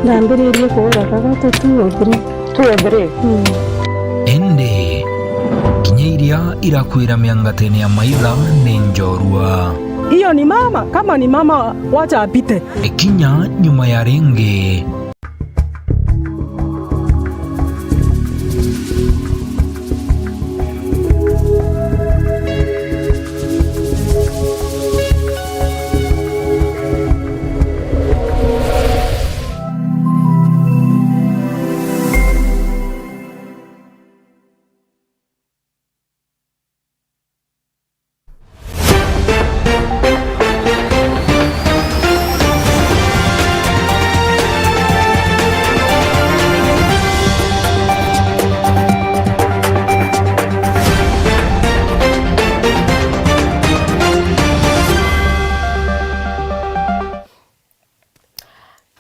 ndambiririe kuura kagatu 2 or 3 ende kinya iria irakwira miangatene ya maitha ni njorua. Hiyo ni mama, kama ni mama wacha apite. Kinya nyuma ya ringi.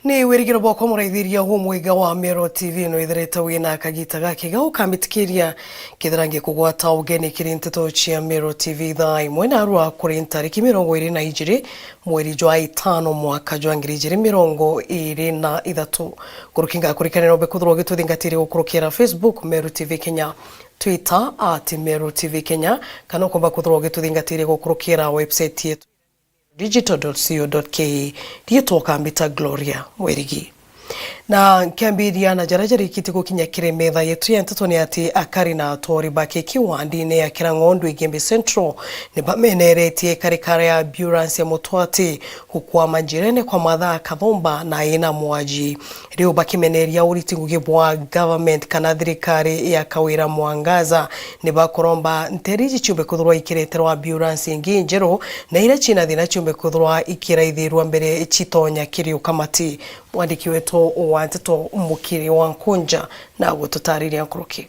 Ni wirigiro boko muraithiria hu mwiga wa Meru TV no ithereta wina kagita gake ga ukamitikiria kitharange kugwata ugeni kirinteto cia Meru TV thai mwena arua kuri ntariki 22 mweri jwa 5 mwaka jwa 2023 kurukinga kurikanira obekuthurwo gituthingatire gukurukira Facebook Meru TV Kenya, Twitter @Meru TV Kenya, kana kumba kuthurwo gituthingatire gukurukira website yetu digital.co.ke dietoka mbita Gloria Werigi. Na kiambiria na jarajari kiti gukinya kire metha yetu ya nteto ni ati akari na atori bake kiwandi-ini ya Kirangondo Igembe Central ni bameneretie karikara ya ambulance ya mutwati hukwa majirene kwa mathaa kathomba na ina mwaji riu bakimeneria uriti gugibwa government kana thirikari ya kawira mwangaza ni bakoromba nteriji chumbe kuthurwa ikireterwa ambulance ingi njeru na ira china thina chumbe kuthurwa ikiraithirwa mbere chitonya kiriu kamati. Mwandiki wetu wa nteto Mukiri wa Nkunja na gututariria nkuruki.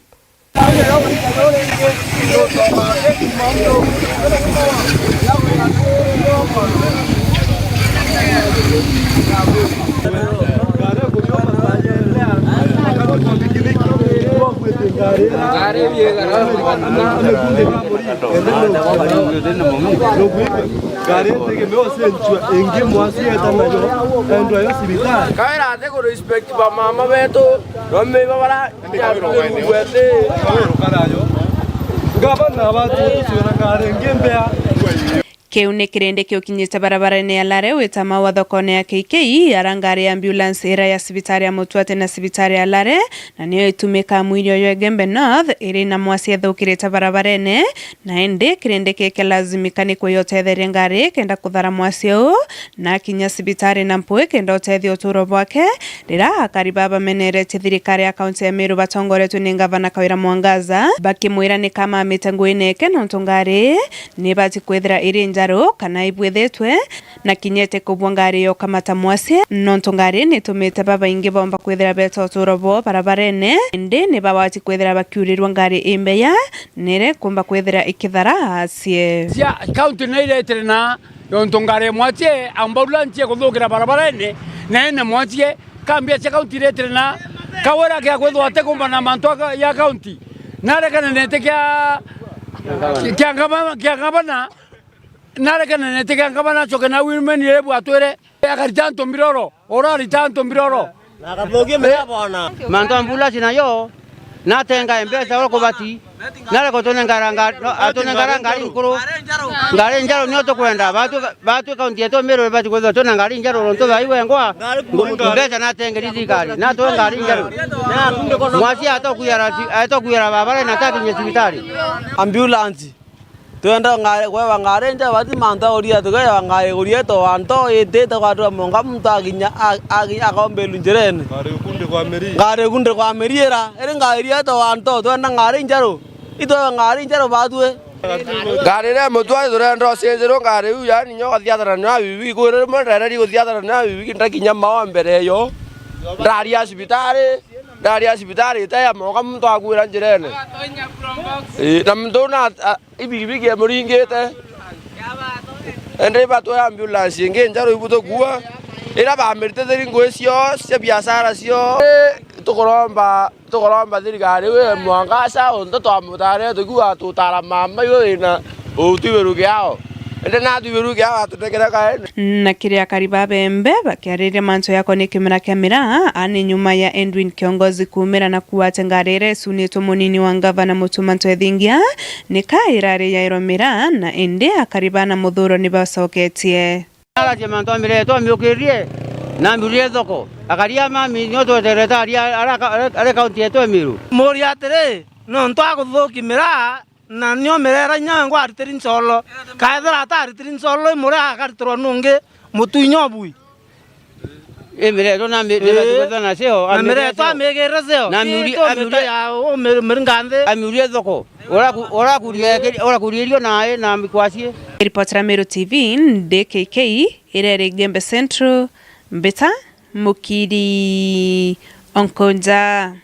Kiu ni kirende kiukinyite barabara-ini ya Lare witama wa thoko-ini ya KKI arangari ambulance ira ya sibitari ya Mutwate na sibitari ya Lare na niyo itumika mwiri oyo Igembe North iri na mwasi ethukirite barabara-ini na indi kirende keke lazimikani kuyotetheria ngari kenda kuthara mwasi u na kinya sibitari na Mpui kenda utethia uturo bwake rira akari baba menerete thirikari ya kaunti ya Meru batongoretwe ni gavana Kawira Mwangaza bakimwira ni kama amite ngui-ini eke nontu ngari ni bati kwithira iri njaro kana ibwethetwe na kinyete kubwa ngari yo kamata mwasi nontu ngari ni tumite baba ingi bomba kwithira beta uturo bo barabara-ini indi ni baba bati kwithira bakiurirwa ngari imbeya nire kumba kwithira ikithara asie cia kaunti na iretere na nontu ngari mwati ambulance kuthukira barabara-ini na ene mwati kambia cia kaunti iretere na Kawira kia kwithwa ate kumba na mantu ya kaunti narekana nete kia ngabana narekana nete kia ngabana choke na women yebu atwere akaritanto mbiroro orari tanto mbiroro nakathogie mea bwana mantu ambulance nayo natenga embesa oro kubati nare kotone ngaranga atone ngaranga nkuru ngare njaro nyoto kwenda batu kaunti yetu Meru bati kwenda tona ngari njaro ronto baiwe ngwa mbesa natenge rizikari nato ngari njaro mwasi atokuyara babare nataki nyesibitari ambulance twenda ngare kwa ngare nja bati manta oria tukaya ngare oria to anto etete kwa to monga mutaginya akombelu njerene ngare kunde kwa meriera ere ngare to anto twenda ngare njaro ito ngari njaro badwe ngari re mutwa thurendo cenjero ngari u yani nyo gathiathara na bibi kwire murere ri guthiathara na bibi ndakinya mawa mbere yo ndaria sibitari taya moga muntu agwira njirene na muntu na ibigibigi ya muringite ende batu ambulance nge njaro ibuto gua ira ba merite thiri ngwe cio cia biashara cio tukoromba thirikari we Mwangaza unto twamutare tukua tutara mama yo ina utiweru giao ende na thuiru kia watutekera kae na kiria kariba bembe bakiarĩria manto yako ni kimera kia mira ani nyuma ya Edwin kiongozi kumira na kuwate ngarere sunito munini wa gavana Mutumanto ethingia ni kairari ya iromira na ende akaribana muthuro ni bacoketie ala je manto mire to miukirie na mbirie thoko akaria mami nyoto tereta ara kaunti yetu Meru muri atire no ntwaguthuki mira na nyo merera nyango aritirin solo kaithira ataritin solo muri akaritro nunge mutuinyo bui mire to na mire to na seo na mire to megera seo na muri ya o meringande amirie thoko ora kurierio nae na mikwasie. Ripotera Meru TV DKK irere Gembe Central Mbeta Mukiri Onkonja.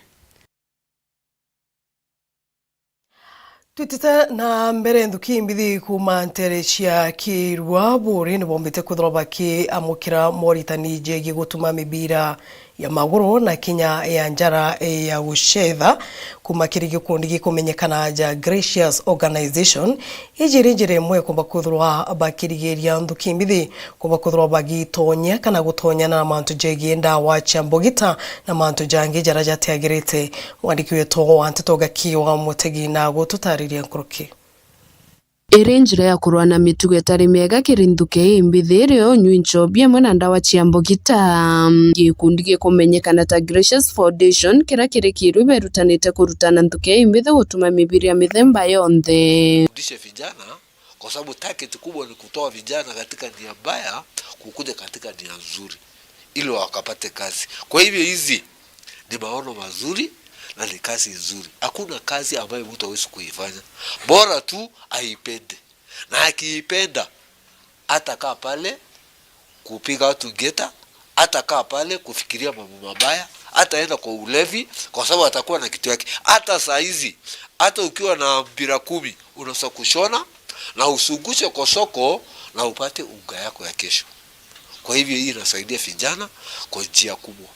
Tutita na mbere nthuki mbithi kuma ntere cia kirwa buri ni bombite kuthroba ki amukira moritani jegi gutuma mibira ya maguru na kinya ya njara ya ushedha kuma kiri gikundi gikumenyekana ja Gracious Organization ijiri mwe kumba kuthroa bakirigeria nthuki mbithi kumba kuthroa bagitonya kana gutonya na mantu jegi enda wacha mbogita na mantu jangi jaraja tiagirite mwandiki wetu antitoga kiwa mutegi na gututariria nkuruki Njira ya kurwana mitugo etari mega kirinthuke imbithirio nyuinchobia mwana ndawa cia mbogita gikundi gikumenyekana ta Gracious Foundation kira kirikiru berutanite kurutana nthuke imbithi gutuma mibiri ya mithemba yonthe kufundisha vijana kwa sababu target kubwa ni kutoa vijana katika nia mbaya kukuja katika nia nzuri ili wakapate kazi. Kwa hivyo hizi ni maono mazuri na ni kazi nzuri. Hakuna kazi ambayo mtu hawezi kuifanya. Bora tu aipende. Na akiipenda atakaa pale kupiga watu geta, atakaa pale kufikiria mambo mabaya, ataenda kwa ulevi kwa sababu atakuwa na kitu yake. Hata saa hizi, hata ukiwa na mpira 10 unaweza kushona na usungushe kwa soko na upate unga yako ya kesho. Kwa hivyo hii inasaidia vijana kwa njia kubwa.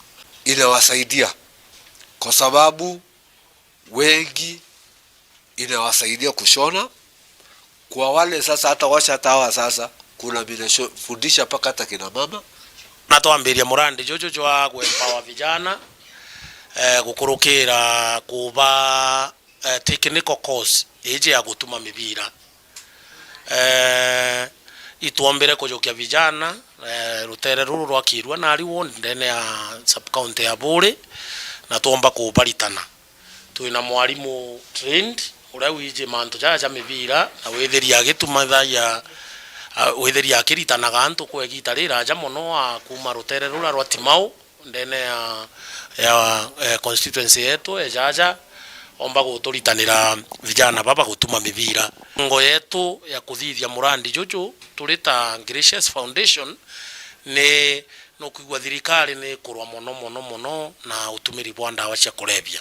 Inawasaidia kwa sababu wengi inawasaidia kushona. Kwa wale sasa hata washa tawa sasa kuna fundisha paka hata kina mama. Natuambiria murandi jojo jwa kuempower vijana gukurukira kuba technical course eje ya gutuma mibira ituombere kujokia vijana rutere ruru rwa Kirwa na ariwo ndene ya sub county ya Buri na tuomba kubaritana tuina mwarimu trained uria wije mantu jaja mibira na wetheria gituma thaya wetheria kiritanaga antu kwegita rira ja muno akuma rutere rura rwa Timau ndene ya constituency yetu ejaja omba guturitanira vijana baba gutuma mibira ngo yetu ya kuthithia murandi juju turita Gracious Foundation ne no kuigwa thirikari ni kurwa mono na utumiri bwa ndawa cia kulebia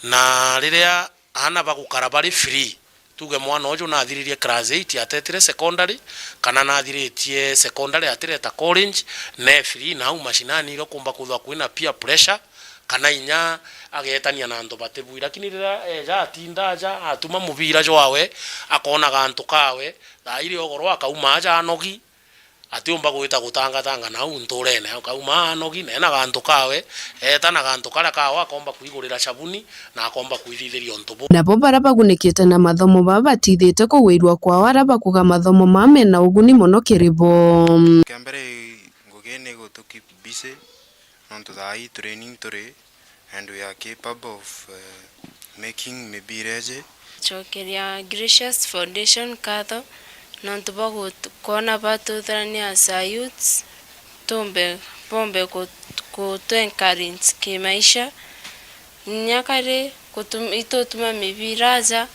na riria ana bagukara bari free tuge mwana ojo na athiririe class 8 atetire secondary kana na athiritie secondary atireta college ne free na au mashinani iro kumba kuthwa kwina peer pressure kana inya agetania na ndo batebu lakini rira ja tinda ja atuma mubira jo wawe akona gantu kawe da ile ogoro akauma aja anogi atiomba gwita gutanga na unturene akauma anogi na gantu kawe etana gantu kara kawa akomba kuigurira sabuni na akomba kuithithiria ontubu nabo baraba gunikite na mathomo babatithite kugwirwa kwa waraba kuga mathomo mame na uguni muno kiribo kambere ngogene go to keep busy on to the training today and we are capable of making mibireze chokeria Gracious Foundation katho nantu bago kona batu thrani asa youths tombe bombe ko to encourage ke maisha nyakare itotuma mibiraza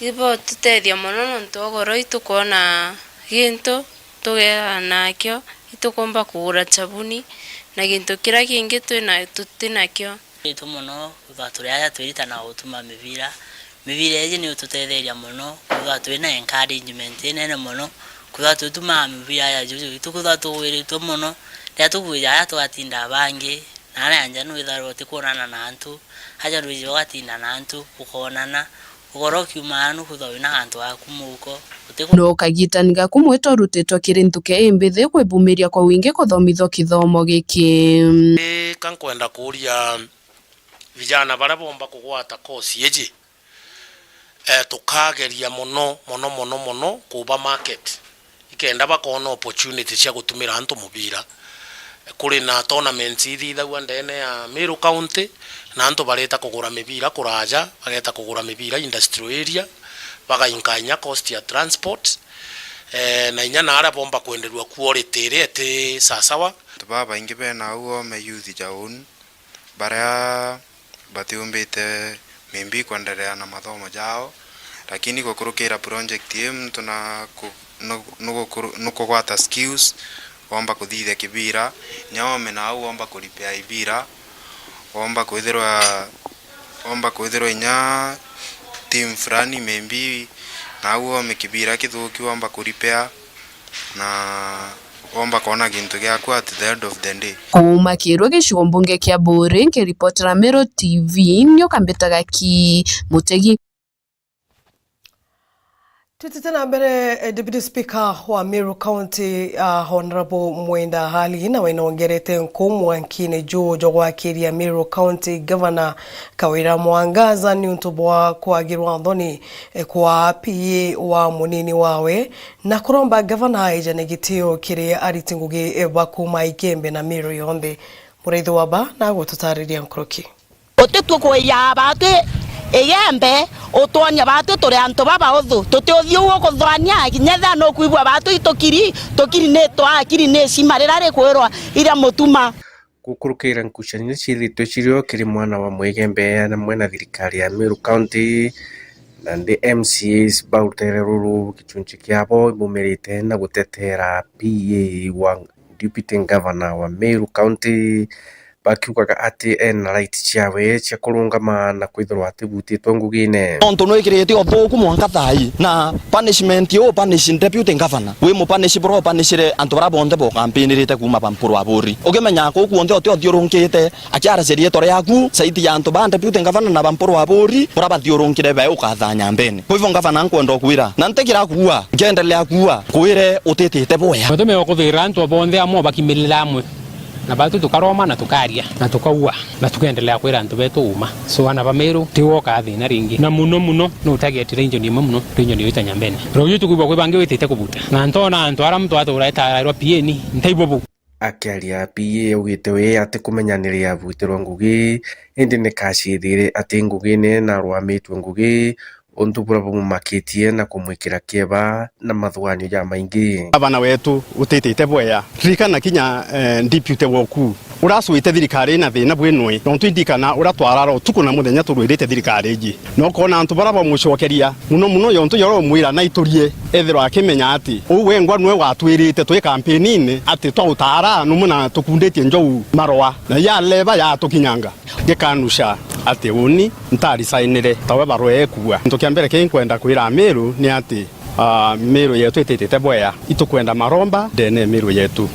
ibo tutethia mono nantu ogoro itukona gintu tugera nakyo itukomba kugura sabuni na gintu kira kingi tutinakyo itu mono baturiya twiritana gutuma mibira eje ni ututetheria muno kuba twina encouragement nene muno kuba tutuma mibira ya juju tukuba tuwiritwo muno ria tukwija ya twatinda bangi na anja no itharo tikuonana na antu haja rwije watinda na antu ukonana UGORO kiumanu kuthoina hantu akumuko no kagitani gakumwetwo rutitwo kirintuke imbithi kwibumiria kwa wingi kuthomithwa kithomo giki kankwenda kuria vijana bara bomba kugwata kosi eji tukageria muno kuba market ikenda bakona opportunity cia gutumira antu mubira kuri na tournaments ithithagua ndene ya Meru County na antu bareta kugura mibira kuraja bageta kugura mibira industrial area bagainkanya cost ya transport na inya na ara bomba kwenderwa quality ete sasawa baba ingi bena uo me youth jaun bara batiumbite mimbi kuendelea na mathomo jao lakini gukurukira project mtu na nukugwata skills omba kuthithia kibira nyome na au omba kulipia ibira omba kwithirwa inya team fulani membi na au omekibira kithuki omba kulipia na omba kona gintu giaku at the end of the day kumakirwo gicigo mbunge kia Buri ngiripotera Meru TV nyo kambitaga ki Mutegi. Tutitana mbere Deputy Speaker wa Meru County Honorable Mwenda Hali na winaongerete nkumwa nkine juu jogwa kiria Meru County Governor Kawira Mwangaza ni untubwa kuagirwa ndoni kwa PA wa munini wawe na kuromba Governor ejane gitio kiri aritingugi bakuma ikembe na Meru yonde mureithi waba na gututariria nkroki otetwo kwa ya bate eyembe otwanya batu tore anto baba othu tutiothio guthwania kinyetha no kuigwa batu itokiri neto akiri ne simarerare kwirwa ira mutuma gukurukira nkucanio ciithitwe cirio kiri mwana wa mwigembe na mwena thirikari ya Meru County na ndi MCAs bautere ruru kichunchi kiabo ibumirite na gutetera PA wa Deputy Governor wa Meru County bakiugaga ati en right ciawe cia kurungama na kwithirwa atibutitwo ngugine onto no ikirete othuku mwanka thai na punishment yo punishing deputy governor we mu punish bro punishire antu bara bonde bo campaignirite kuma pampuru aburi ukimenya ko kuonde othiurunkite akiara serie tore yaku saiti ya antu ba deputy governor na pampuru aburi bora bathiurunkire be ukathanya mbene ko ivyo governor nkwenda kwira na ntekira kuwa ngendelea kuwa kwire utitite boya mutume okuthira antu bonde amo bakimilira amwe na batu tukaroma na tukaria na tukaua na tukaendelea kwira antu betu uma so ana ba Meru tiwoka thina ringi na muno no target range ni muno rinyo ni witanya mbene royo tukubwa kwe bange witite kubuta na ntona antu ara mtu atura etairwa PN ntaibobu akiaria PA ugite we ati kumenyaniria abutirwa ngugi indi ne kashithire ati ngugine na rwamitwe ngugi ontubura mumakitie na kumwikira kieba na mathwanio ya maingi abana wetu utitite bweya rikana kinya deputy woku urasuite thirikari na thina bwenwe no twindikana uratwarara utuku na muthenya turwirite thirikari ji no kona antu baraba mucokeria muno yontu yoro mwira na iturie ethero akimenya ati uwe ngwanwe watwirite twi campaign ati twautara numuna tukunditie njou marwa na ya leba ya tukinyanga gekanusha ati uni ntari sainire tawe barwe kuwa ntokia mbere kinkwenda kwira Meru ni ati Meru yetu ititite bweya itukwenda maromba dene Meru yetu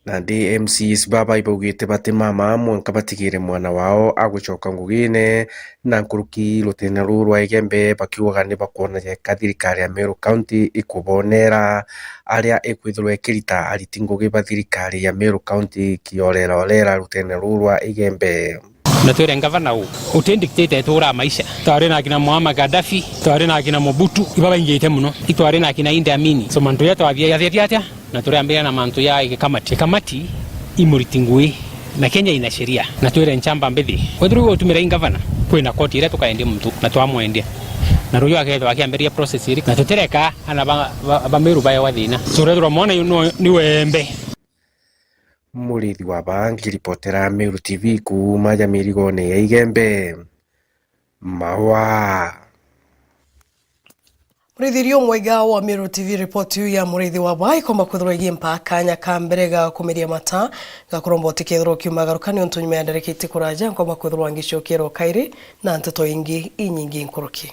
na DMCs baba ibugite bati mama mwanka batigire mwana wao agucoka ngugine na nkuruki rutene rurwa igembe bakiuga ni bakona je kathirikari ya Meru County ikubonera aria ikwithirwa kirita aritingugi bathirikari ya Meru County kiorera rutene rurwa igembe na twere ngavana utendictate tura maisha tware na kina Muammar Gaddafi tware na kina Mobutu ibaba ingite muno itware na kina Idi Amin so mantu ya twavia yathia na tureambia na mantu ya kamati imuritingwe na Kenya ina sheria na twere nchamba mbethi wethuru utumira ngavana kwina koti ile tukaende mtu na twamwendia na ruyo akethwa akiamberia process iri na tutereka ana ba Meru baya wathina so rethura mona ni wembe murithi wa bangi ripotera Meru TV kuma Jamirigone ya igembe mawa Murithirio mwega wa Meru TV report ya murithi wa bai koma kuthirwa igimpa kanya kamberega kumeria mata gakurombo tikethro kiumagarukani ontu nyuma yanderekete kuraja koma kuthirwa ngicokero kairi na nteto ingi inyingi nkuruki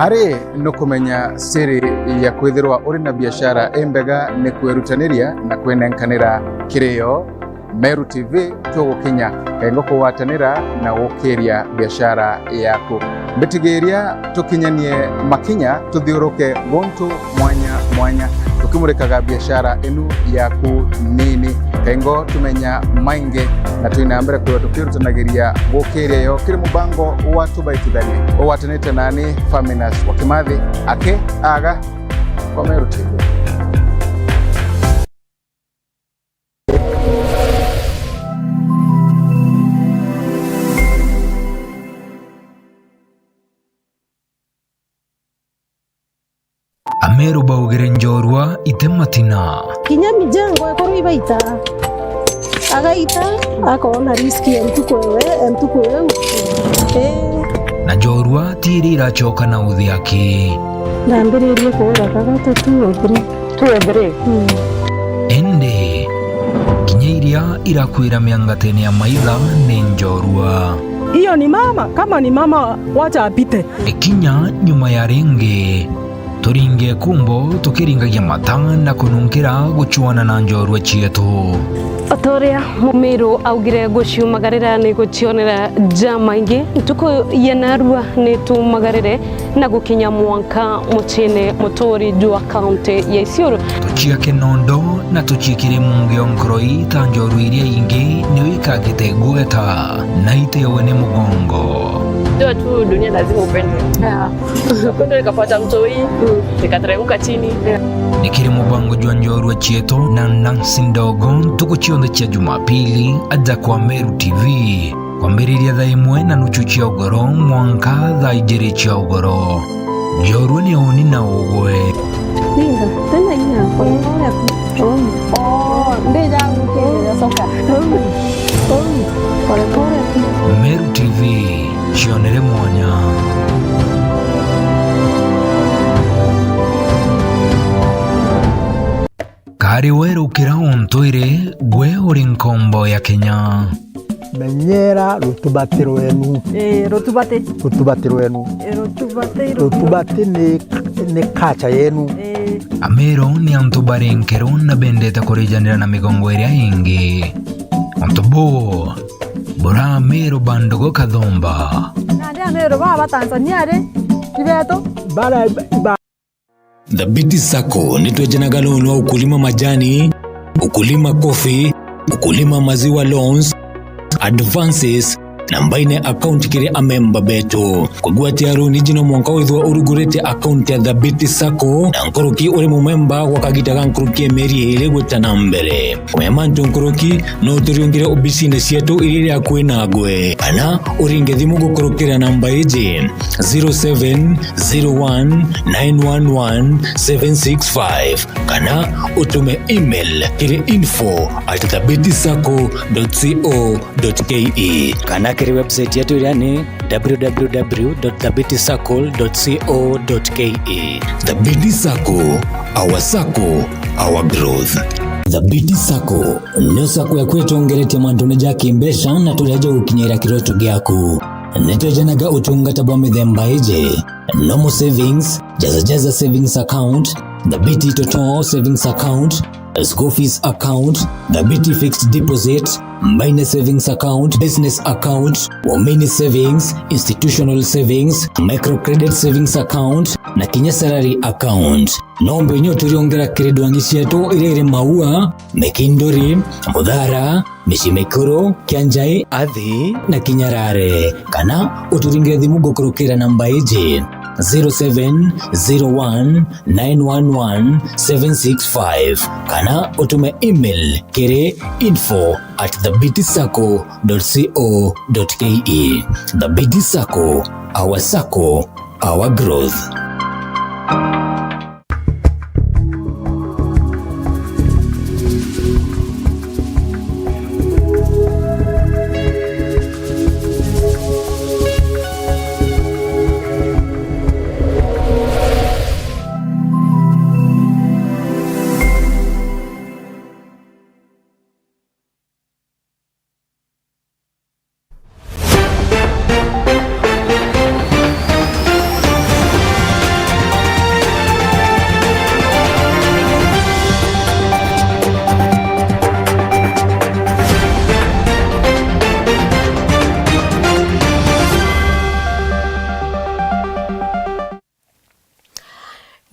ari no kumenya siri ya kwithirwa uri na biashara embega ni kwerutaniria na kwenenkanira kirio. Meru TV tugukinya engo kuwatanira na gukiria biashara yaku mbitigiria tukinyanie makinya tuthiuruke gontu mwanya tukimurikaga biashara enu yaku nini engo tumenya mainge na tuinambere kwa tukirutanagiria gukiria yo kiri mubango wa tubaitithani owatanite nani Faminas Wakimathi ake aga kwa Meru TV. Meru baugire njorwa itematina kinya mijango yakoro ibaita agaita akona riski ya mtuko wewe na njorwa tiri irachoka na uthiaki ndambiririe kura kagata tuobre ende kinya iria irakwira miangatene ya maitha ni njorwa. Hiyo ni mama, kama ni mama wacha apite. Kinya nyuma ya ringi turinge kumbo tukiringagia matanga na kununkira guchuana na njorwa chietu. Otoria Mumiru augire guciumagarira ni gucionera jama ingi tuko yenarua ni tumagarire na gukinya mwanka muchine mutori jua county ya Isiolo tuchia kenondo na tuchikire mungio nkroi ta njoru iria ingi ni wikagite gueta na itewe ni mugongo. Ndio tu dunia lazima upende. Kwenda nikapata mtoi nikateremka chini. Nikiri mubango jwa njorwa chieto na Nancy ndogo tukuchionde cha Jumapili aja kwa Meru TV kwa mbiriria thaa imwe na nuchu chia UGORO mwanka thaa ijiri chia UGORO njorwa ni oni na ugwe ninga tena ina kwa ndeja ngukere soka pole Meru TV chionere mwanya. Kari weru kira ontoire gwe uri nkombo ya Kenya. Menyera rutubatiro wenu. Rutubatiro wenu. Rutubati ni kacha yenu. Amero ni antubarenkero na bendeta kurijanira na migongo iria ingi. Ontubo bora Amero bandogo kadhomba. Nade Amero baba Tanzania re. Kibeto. Bara Dhabiti Sacco ni twejenaga loan wa ukulima majani, ukulima coffee, ukulima maziwa loans, advances na mbaine account kiri amemba beto. Kugwatia roni jino mwanka withwa urugurete account ya Dhabiti Sacco na nkoroki uri mumemba wakagitaga nkoroki emeri ile gwetana mbere. Umemanto nkoroki no turiongire business yetu iri ya kwena gwe. Kana uringe thimu gukorokera namba eje 0701911765 kana utume email kiri info@dhabitisacco.co.ke kana kiri website yetu yani www.dhabitisacco.co.ke. Dhabiti Sacco, our Sacco, our growth. Dhabiti Sacco ndio sako ya kwetu ongerete mandone jaki mbesha na tulaje ukinyera kiroto gyaku netojenaga utungata bwa mithemba eje normal savings, jaza savings account, Dhabiti total savings account, school fees account, Dhabiti fixed deposit, Mbaine savings account, business account, Wamini savings, institutional savings, microcredit savings account na Kenya salary account. Nombe nyo turiongera kiredo angisieto irere maua, mekindori, mudhara, mishimekuro, kianjai, adhi na kinyarare. Kana uturingira thimu gukorokera namba eje 0701911765 kana utume email kire info@dhabitisacco.co.ke. Dhabiti Sacco, our Sacco, our growth.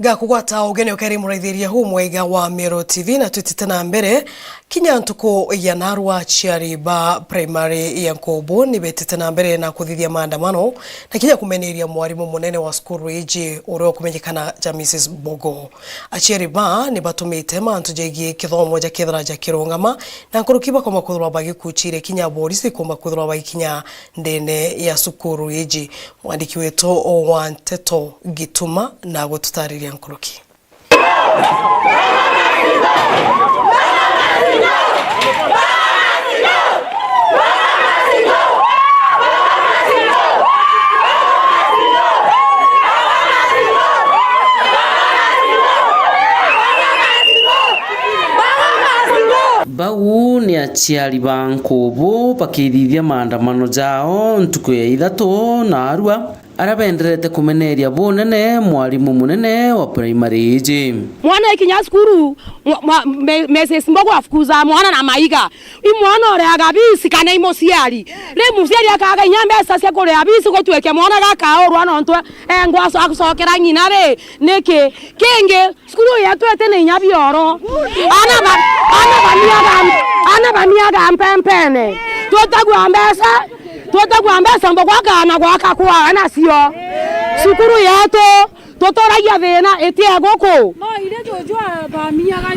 gakugwata ugene ukari muraithiria hu mwega wa Meru TV na tutitana mbere kinya ntuko ya narwa chiari ba primary ya Nkobo ni betitana mbere na kuthithia maandamano na kinya kumeneria mwarimu munene wa skuru iji urio kumenyekana ja Mrs. Bogo. Achiari ba ni batumite mantu jegie kithomo ja kithara ja kirungama na nkurukiba kwa makuthura bagi kuchire kinya borisi kwa makuthura bagi kinya ndene ya skuru iji. Mwandiki wetu o Wanteto Gituma na gututariria nkuruki. Bau ni aciari ba Nkobo bakirithia maandamano jao ntuku ya ithatu na arua arabenderete kumeneria bunene mwarimu munene wa primary iji. Mwana ikinya skuru Mrs. Mbogo afukuza mwana na maiga imwana ore agabisi kana imosiari le musiari akaga inyambe sase kore abisi ko tuweke mwana gakaorwa no ntwe engwaso akusokera nyina re neke kenge skuru ya twete ne nyabioro ana bamiaga mpempene tutagwa mbesa Mbogo akana gwaka kwa na sio skuru yetu totoragia thina etie goko no ire jojwa bamiaga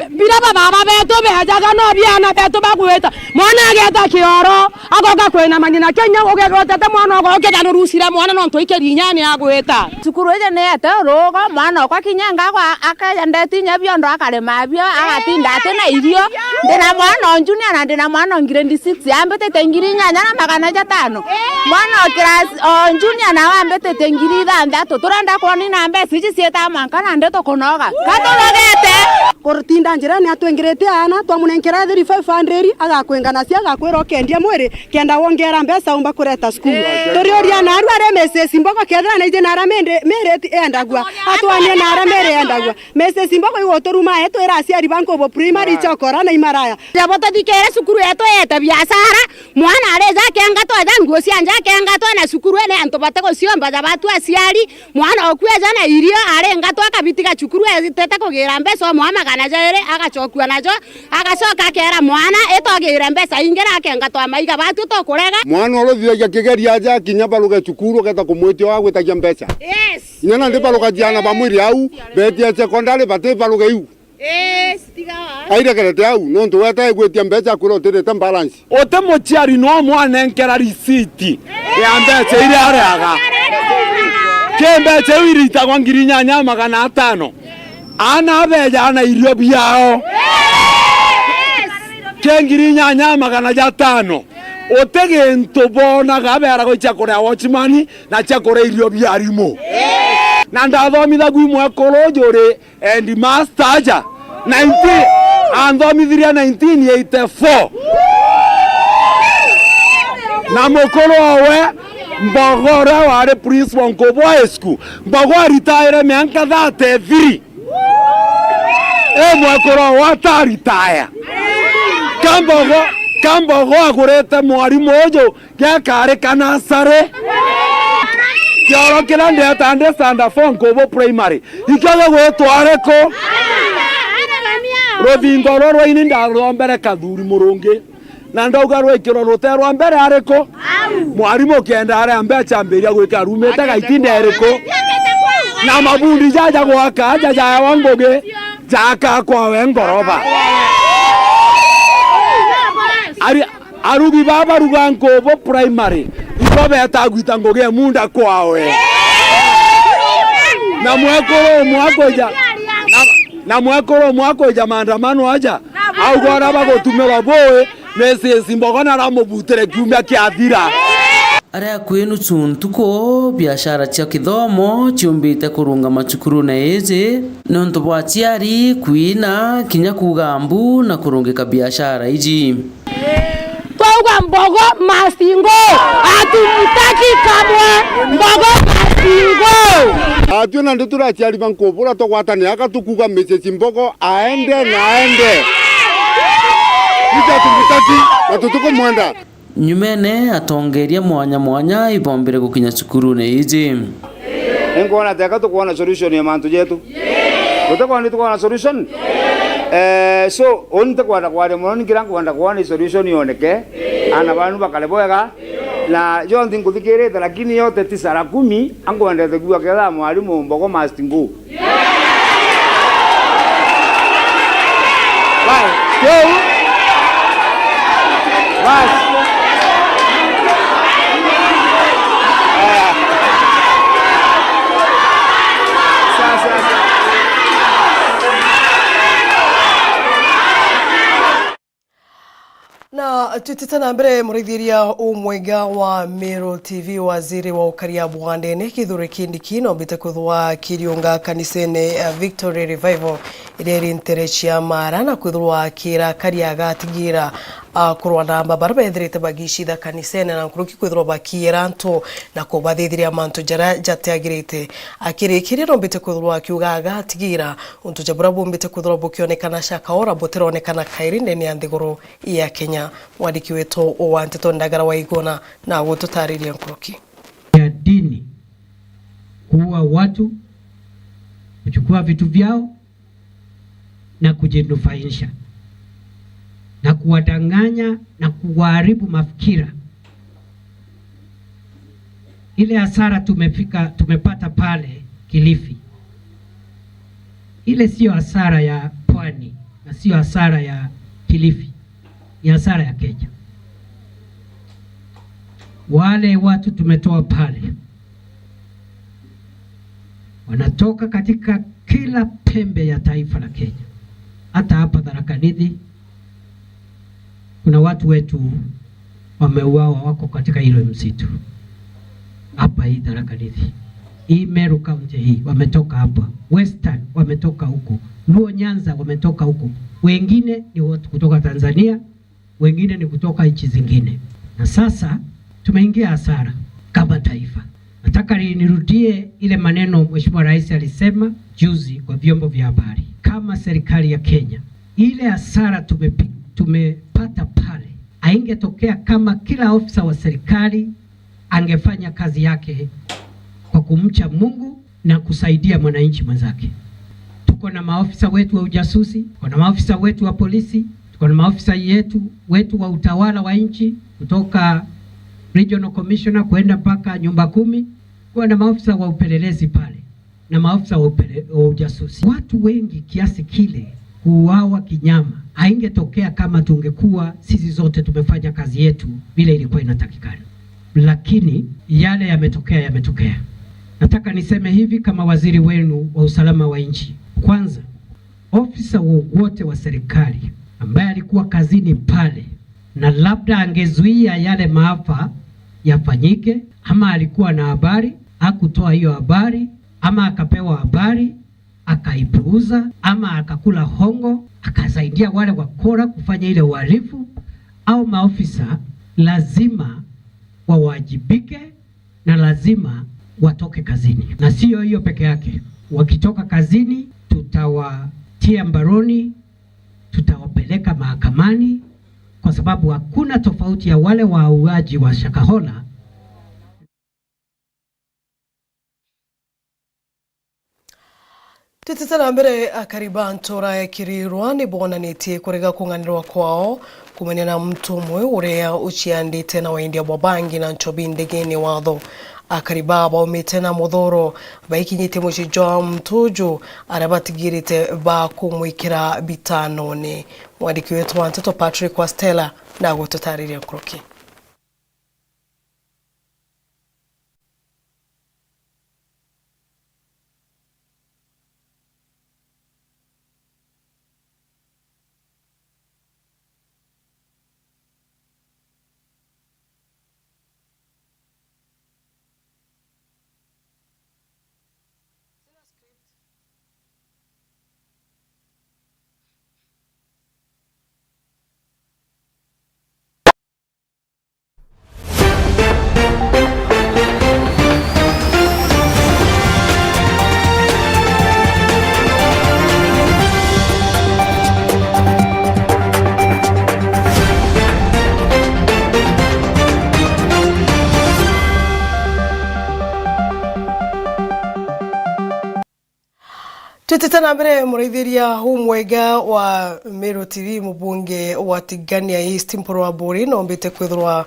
bira baba beto bejaga no biana beto bagweta mwana ageta kioro agoga kwena manyina Kenya ogegotete mwana ogoke dano rusira mwana no ntoikeri nyane agweta sukuru ije nete rogo mwana kwa kinyanga kwa akayandeti nyabiondo akaremabio agatinda tena irio ndina mwana junior na ndina mwana grade 6 ambete tengiri nyanya na magana 5 mwana class junior na ambete tengiri 3 turanda kwa ni nambe siji sieta mankana ndeto konoga katologete kortinda njirani atwengerete ana twamunenkera 3500 agakwengana cia agakwira kendia mwiri kenda wongera mbesa umba kureta skulu torioria na aru are Mrs. Mbogo kethra na ije nara mereti endagwa atwanie nara mere endagwa Mrs. Mbogo igotoruma eto era aciari ba Nkobo primary chokora na imaraya yabota dikere sukuru eto eta biashara mwana areja kenga to ajangu cianja kenga to na sukuru ene anto batego ciomba za batu aciari mwana okweja na irio arenga to akabitika cukuru etete kugira mbesa muhamagana jere agachokua najo agacoka kera mwana etogira mbesa ingera akenga to amaiga batu to kurega mwana orothia kigeria aja kinya baluga cukuru geta kumwitio wa gwetagia mbesa yes nyana ndi baluga jana bamwiri au betia secondary bate baluga iu stigawa aire kerete au no ntu weta gwetia mbesa kuro tirete balance ote mochiari no mwana enkera receipt ya mbesa ile araga kembe chewirita kwa ngirinyanya magana 5 ana beja na irio biao kengirinyanya magana 5 otege bona gabera go chakora watchman na chakora irio biarimo na ndathomitha gwi mwekolo jore and master ja 19 andhomithiria 1984 na mokolo we Mbogora ware Prince wa Nkobo High School Mbogo retire miaka 33 mwekoro wata retire Kambogo agurete mwarimu ojo gekare kanasare kioro kila ndeta understand for Nkobo primary ikaga gwetwareko rothingo roro ini ndarombere kathuri murungi na ndauga rwekiro ruterwa mbere ariko mwarimu kenda are ambecha mberia gwika rumete gaitinde ariko na mabundi jaja gwaka jaja wangoge jaka kwa wengoroba arugi baba ruga Nkobo primary iko beta gwita ngoge munda kwawe na mwekoro mwakoja maandamano aja au gora bagotumira boe Mrs. Mbogo naramubutere kiumia kiathira aria kwinu chuntuko biashara cia kithomo chiumbite kurunga macukuru na iji nonto bwa chiari kuina kinya kugambu na kurungika biashara iji Tauga Mbogo masingo atumutaki kamwe Mbogo masingo atuna ndutura chiari ba Nkobo to gwatani akatukuga Mrs. Mbogo aende tumutaki na tutuko mwenda nyumene atongeria mwanya ibombere gukinya cukuru ne iji Engona teka tukuona solution ya mantu yetu. Tutakuwa ni tukuona solution. So onte kwenda moni kirangu kwenda kuona solution yoneke. Ana bantu bakaleboega na jonthi nguthikirite lakini yote 9 10 angwendete kuwa ketha mwalimu mbogo mastingu. Bye. Bye. Na tutitana mbere murithiria umwega wa Meru TV waziri wa ukaria bwandene kithuri kindi kino bite kuthwa kiriunga kanisene Victory Revival ireri nterechia mara na kuthwa kira karia gatigira kurwana mbabara bethrite bagishitha kanisene na kuruki kuthwa bakira nto na kubathithiria mantu jara jateagirite akirikiri no bite kuthwa kiuga gatigira untu jabura bombite kuthwa bukionekana shaka ora boteronekana kairinde ni anthiguru ya Kenya. Mwadiki wetu wa Nteto Ndagara wa Igona na gututariria nkuruki ya dini kuua watu, kuchukua vitu vyao na kujinufaisha na kuwadanganya na kuharibu mafikira. Ile hasara tumepata pale Kilifi, ile sio hasara ya Pwani na sio hasara ya Kilifi, ni hasara ya Kenya. Wale watu tumetoa pale wanatoka katika kila pembe ya taifa la Kenya. Hata hapa Tharaka Nithi kuna watu wetu wameuawa, wako katika hilo msitu hapa hii Tharaka Nithi. Hii Meru County hii wametoka hapa, Western wametoka huko, Luo Nyanza wametoka huko. Wengine ni watu kutoka Tanzania, wengine ni kutoka nchi zingine. Na sasa tumeingia hasara kama taifa. Nataka nirudie ile maneno Mheshimiwa Rais alisema juzi kwa vyombo vya habari. Kama serikali ya Kenya, ile hasara tumepata pale haingetokea kama kila ofisa wa serikali angefanya kazi yake kwa kumcha Mungu na kusaidia mwananchi mwenzake. Tuko na maofisa wetu wa ujasusi, tuko na maofisa wetu wa polisi, tuko na maofisa wetu wa utawala wa nchi kutoka Regional Commissioner kwenda mpaka nyumba 10, kwa na maofisa wa upelelezi pale na maofisa wa ujasusi. Watu wengi kiasi kile kuuawa kinyama haingetokea kama tungekuwa sisi zote tumefanya kazi yetu vile ilikuwa inatakikana. Lakini yale yametokea. Nataka niseme hivi kama waziri wenu wa usalama wa nchi. Kwanza, ofisa wote wa serikali ambaye alikuwa kazini pale na labda angezuia yale maafa yafanyike, ama alikuwa na habari, hakutoa hiyo habari, ama akapewa habari akaipuuza, ama akakula hongo akasaidia wale wakora kufanya ile uhalifu, au maofisa lazima wawajibike na lazima watoke kazini. Na sio hiyo peke yake, wakitoka kazini tutawatia mbaroni, tutawapeleka mahakamani, kwa sababu hakuna tofauti ya wale wauaji wa Shakahola. Tutitana mbere akariba ntora ya kirirwa ni bonanitie kurega kunganirwa kwao kumenya na mtu mwe urea uchiandite na waindia bwabangi na nchobi ndegeni watho akariba baumite na muthoro baikinyite mucijo mtuju arabatigirite ba kumwikira bitanone. Mwandiki wetu wa Nteto Patrick wa Stella na gututariria nkuruki. Tutitana mbere muraithiria humwega wa Meru TV mubunge wa Tigania East Mporo wa Buri nombite kwithirwa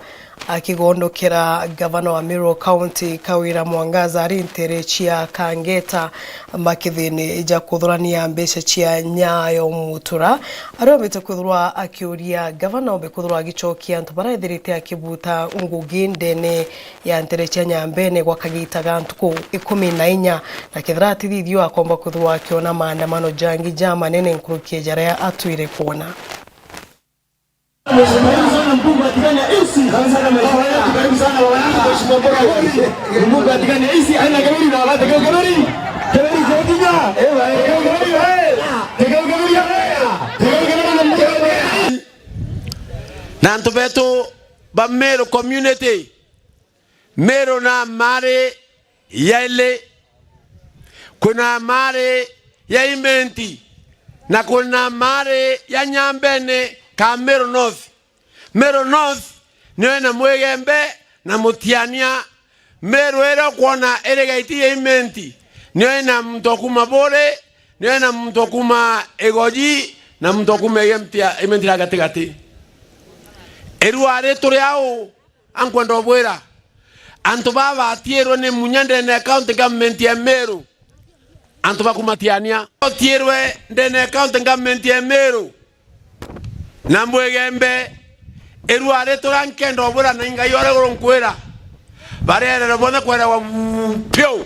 akigondokera gavana wa Meru County Kawira Mwangaza ari ntere chia kangeta makithini ja kuthurania mbeca cia nyayo mutura ari ombite kwithirwa akiuria gavana ombe kwithirwa agichokia antu baraithirite akibuta ngugi ndene ya ntere cia nyambene gwa kagitaga ntuku 14 na kithira atithithio akomba kwithirwa akiona maandamano jangi jama nene nkurukie jara atuire kuona. Nanto beto ba Meru community Meru na mare yale kuna mare ya imenti na kuna mare ya nyambene ka Meru North. Meru North niwe na mwegembe na mutiania Meru era kuona eregaiti ya imenti niwe na mtokuma bore niwe na mtokuma egoji na mtokuma imenti la gatigati eruare tore ao ankwendo bwera anto baba atiero ne munyande na county government ya Meru anto bakumatiania otierwe ndene county government ya Meru na mbwegembe eruare torankendo bura na inga yore goronkwera barere robona kwera wa pyo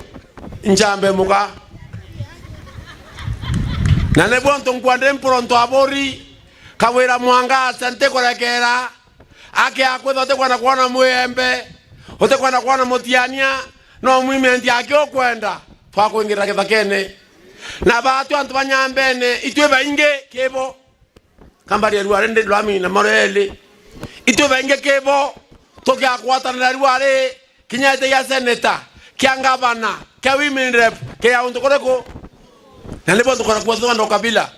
njambe muka na ne bonto nkwande mpronto abori Kawira Mwangaza nte korekera ake akwetho te kwana kuona mwembe ote kwana kuona mutiania no movement yake okwenda twa kuingira kithakene na batu antu banyambene itwe bainge kebo kambari eruare ndi lwami na marele itwe bainge kebo toke akwata na eruare kinyate ya seneta kiangabana kia women rep kia unto koreko na lebo to koreko zo ndo ukabila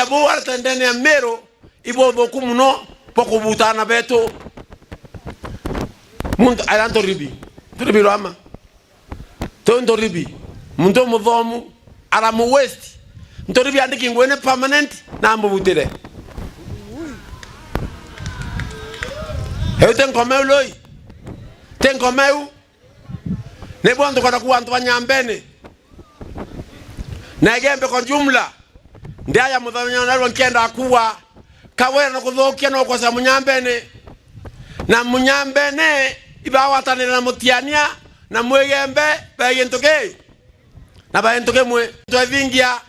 bo artendene ya Meru ibo boku muno poko butana beto muntu alanto ribi rama tondo ribi muntu mudhomu ara mu west ntoribi andiki ngwene permanent na ambo butere ten komeu loi ten komeu ne bondo kana kuantu banyambene na gembe kwa jumla ndaya mudhanya nalwa nkenda kuwa Kawira no kuthokia no kwa munyambene na munyambene ibawatanira na mutiania na mwegembe bayentoke na bayentoke mwe twavingia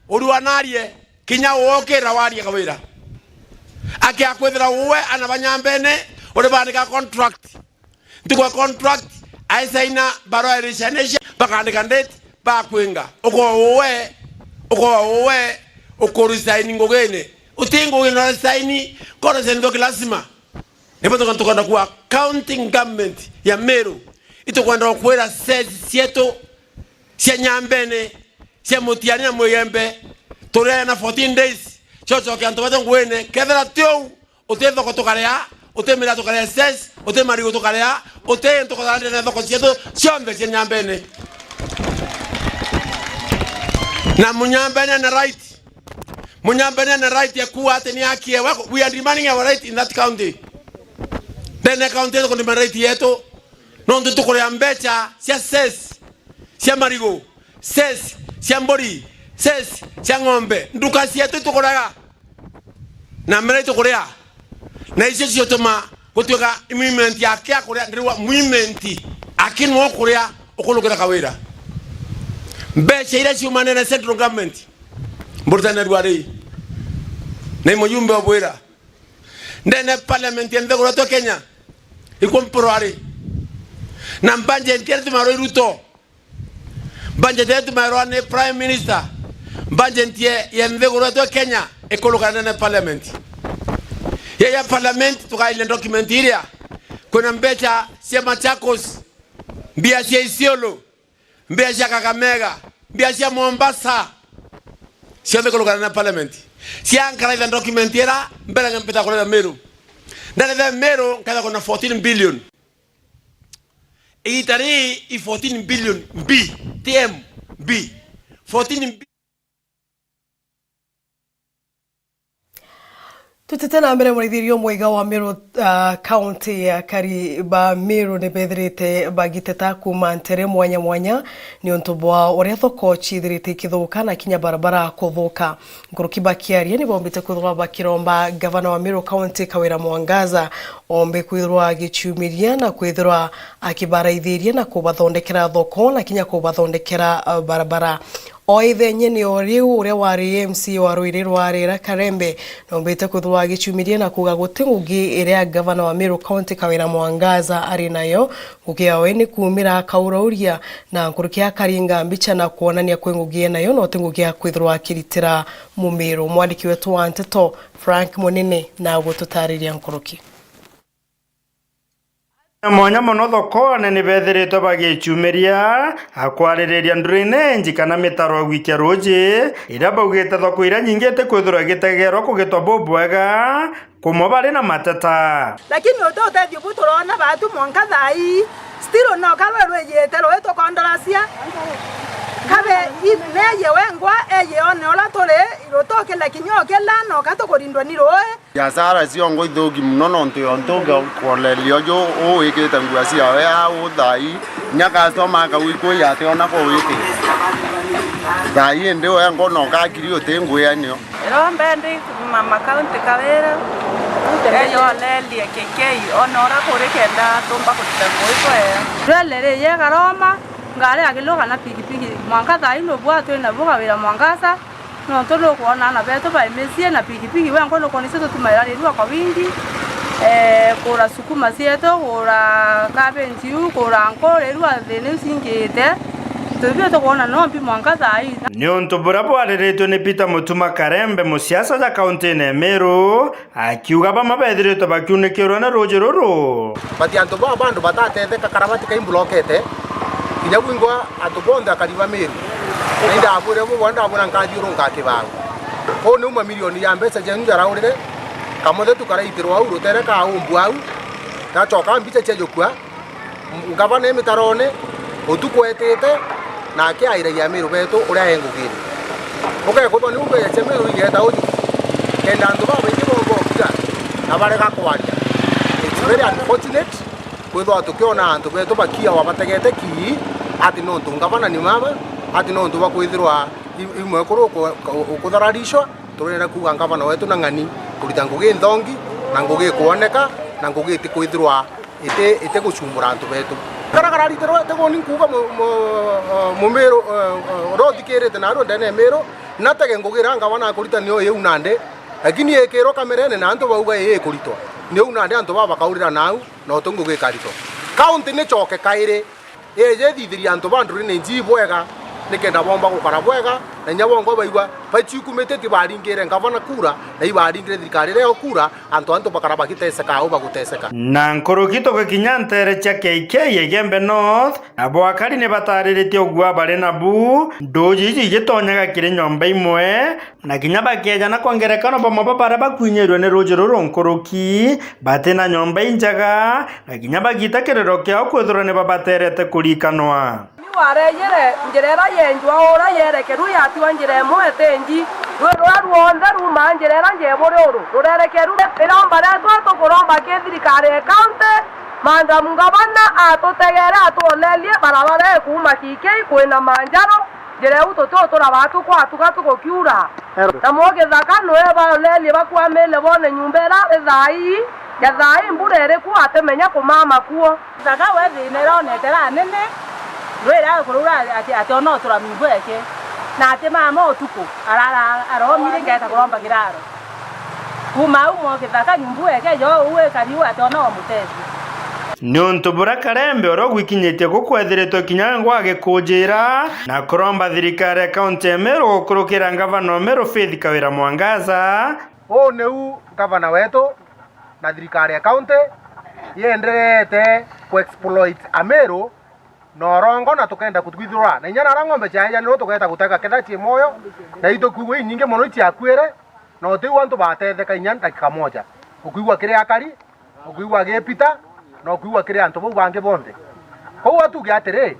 uruanarie kinya wokera warie Kawira ake akwethira uwe ana banyambene ore bandika contract ndikwa contract aisaina baro irishanisha bakandika ndeti bakwenga uko uwe ukorisaini ngogene utingo ina saini kora sendo klasima nebo to kantoka kwa county government ya Meru ito kwenda kwera sieto sia nyambene sia mutiania mwegembe tore na 14 days chocho kanto bato ngwene kedra tio utezo kotokarea utemira tokarea ses utemari kotokarea utento kodande na doko sieto siombe sia nyambene na munyambene na right munyambene na right ya kuwa ateni haki ya wako. We are demanding our right in that county. Then the county to demand right yeto. Nondo to kore ambecha sia ses sia marigo ses sia mbori ses sia ngombe nduka sia to koraga na mere to korea na isi sio toma kutoka movement ya kia korea ndiwa movement akinwo korea okolokera Kawira mbecha ile si umane na central government mburtana ruare na mujumbe wa bwera ndene parliament ya ndego to Kenya ikomproare na mbanje ntiatu maro Ruto mbanje ntiatu maro ne prime minister mbanje ntie ya ndego to Kenya ekolokana na parliament ya parliament tukaile document ile kuna mbecha sema Chakos mbia sia Isiolo mbia sia Kakamega mbia sia Mombasa sia ekolokana na parliament sia ankara ile document era mbele ngempeta kwa Meru ndale Meru kada kuna 14 billion itari i 14 billion B TM B 14 Tutitena mbere murithirio mwega wa Meru county ya Kariba Meru ne bethirite bagiteta kuma ntere mwanya mwanya ni ontobwa uria thoko chithirite kithuka na kinya barabara kuthuka ngurukiba kiaria ni bombite kuthwa bakiromba gavana wa Meru county Kawira Mwangaza ombe kwithwa gichumiria na kwithwa akibaraithiria na kubathondekera thoko na kinya kubathondekera barabara oithe nyene oriu uria wari MC wa Ruirirwa Rera Karembe nombete kuthwa gichumiria na kuga gutingugi iria gavana wa Meru county Kawira Mwangaza ari nayo ngugia we ni kumira kaurauria na nkurukia karinga mbicha na kuonania kwengugie nayo no tingugia kwithwa kiritira Mumiru mwandiki wetu wa Nteto Frank Munene na gututariria nkuruki mwanya muno thoko nene bethiritwe bagichumiria akwarireria ndurine njikana mitaro gwikia ruji ira baugite thoko ira nyingite kwithura gitegerwa kugitwa bobwega kumwe bari na mateta lakini utotethi buturona batu monka thai still no kalwe yete rweto kondarasia kabe neye wengwa eye one ola tole irotoke lakini okela no katokorindwa ni roe biashara ciongo ithugi muno nontu yontunga kwolelio jo o ikite ngwasi yawe ya uthai nyaka stoma ka wiko ya te ona ko wiki thai ndio yango no ka kirio te ngwianio rombendi mama county Kawira eyo leli kekei onora kore kenda tumba kutengo iko ya lele ye garoma ngale akiloka na pikipiki Mwangaza ino bwato na boga wira Mwangaza no tolo kuona na beto ba mesie na pikipiki wengo no koniseto tumairali ruwa kwa wingi kura sukuma sieto kura kabenji kura nkole ruwa thene singete tubio to kuona no mpi Mwangaza ai ni onto burabo arereto ne Peter Mutuma Karembe musiasa za county ne Meru akiuga ba mabethirito bakyunekero na rojeroro bati anto ba bandu batatete kakarabati kai blokete kinyabwingwa atubonda Kariba Meru nda abure bo wanda abura ngajiro ngakibango ko ni 1 milioni ya mbesa je njara urire kamothe tukaraitirwa uru tere ka umbu au ta choka mbicha chejokwa ngavana emitarone otukwetete na kiaira ya Meru beto uria hengugire okay ko ni umbe ya Meru igeta uju kenda ndo baba ikibombo kira na bare gakwaria it's very unfortunate kwithwa tukiona antu beto bakia wabategete ki ati no tungavana ni mama ati no ndu bakwithirwa imwe kuru ukuthararishwa turena kuga ngavana wetu na ngani kurita ngugi nthongi na ngugi kuoneka na ngugi ti kwithirwa ite gucumbura antu betu karagarariterwa tego ni kuga Mumiru rothikirite na ronde ne Meru natege ngugi ranga wana kurita niyo yeunande lakini ekero kamerene na antu bauga kuritwa ni unande antu baba kaurira nau no tungugi karito county ni choke kaire eje thithiria antu bandu ni njibwega nikenda bomba gukara bwega na nyabongo baigwa bachikumete tibaringire ngavana kura na ibaringire thirikari reo kura antu bakara bagiteseka au baguteseka na nkorokito gwikinyantere cha KK Yegembe North abo akari ne batariritie ogwa bare na bu ndoji gitonyaga kire nyomba imwe na kinyaba keja na kongerekano bomba bara bakunyerwe ne rojero nkoroki bate na nyomba injaga na kinyaba gitakerero kya kwethura ne babaterete kurikanwa wareyere njerera yenjwa ora yerekeru yatiwa njire muetenji rwaruonde ruma njerera njebore uru rurerekeru iromba retwa tukuromba kithirikari county manja mungavana atutegere atuonelie barabara kuma kikei kwina manjaro njire ututu turabatu kwatuga tugukiura na mogithaka nwe baonelie bakwamele bone nyumbera ithai gathai mburere ku atemenya kumama kuo thaka wethi neronekera nene rwera kurura ati ono turamibweke na ati mama otuko aromire ngeta kuromba kiraro kuma umo kithaka nyumbweke yo uwe kariu ati ono mutezi Nionto bura Karembe oro gwikinyete gukwethiritwe kinyangwa gikunjira na kuromba thirikari ya county ya Meru gukurukira ngavana Meru Faith Kawira Mwangaza o neu gavana wetu na thirikari ya county yenderete ku exploit Meru norongo na tukenda kutwithura na nyana ra ng'ombe cha no tukenda guteka kedachi moyo na ito kuwe nyinge mono ti akwere no ti wantu batetheka inya dakika moja ukuigwa kire akari ukuigwa gepita no ukuigwa kire antu bo bange bonde ko watu gyatire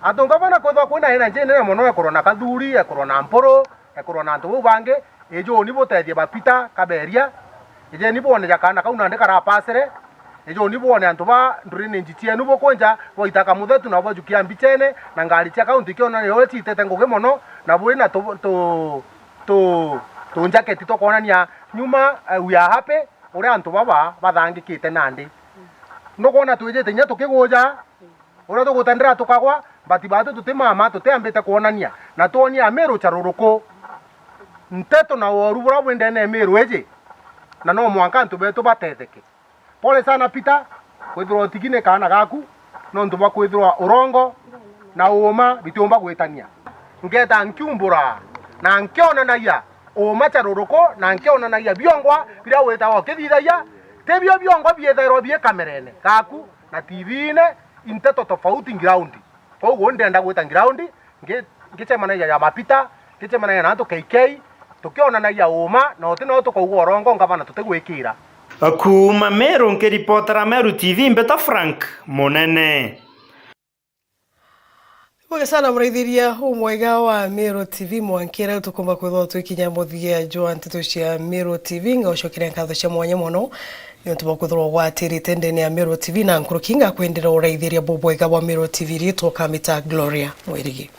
atonga bana kwethwa kwina ina njene mono ekorwo na kathuri ekorwo na mporo ekorwo na antu bange ejo ni botethie bapita kaberia eje ni bone jakana kauna ndeka rapasere ejo ni bone antu ba ndurine njitie nubo konja boitaka muthetu na bojukia mbichene na ngari cia kaunti kiona ni yo chitete nguge mono na bwina to jacket to konania nyuma we are happy uri antu baba bathangikite nandi no kona twijete nya tukiguja ura tugutendera tukagwa bati batu tutimama tutembete kuonania na tuonia Meru charuruko nteto na woru bura bwendene Meru eje na no mwanka ntu betu batetheke pole sana Peter kwithirwa tigine kana gaku no ntu bakwithirwa urongo na uma bitumba gwitania ngeta nkiumbura na nkiona naia uma charuruko na nkiona naia biongwa bira wetawa kithithaia tebio biongwa biethairwo bie kamerene gaku na TV-ine inteto tofauti ground koguo ndenda gwita ground ngicemanagia ya mapita ngicemanagia na antu KK tukionanagia uma na otino tukaugua rongo ngabana tutigwikira kuma Meru nkiripotera Meru TV Mbeta Frank Munene. Mwega sana mraithiria umwega wa Meru TV mwankira tukumba kwithwa twikinya muthia jo antito cia Meru TV ngaucokera nkatho cia mwanya muno ntuba kwithwa gwatirite ndene ya Meru TV na nkurukinga kwendera uraithiria bobwega wa Meru TV rito kamita Gloria Mwirigi.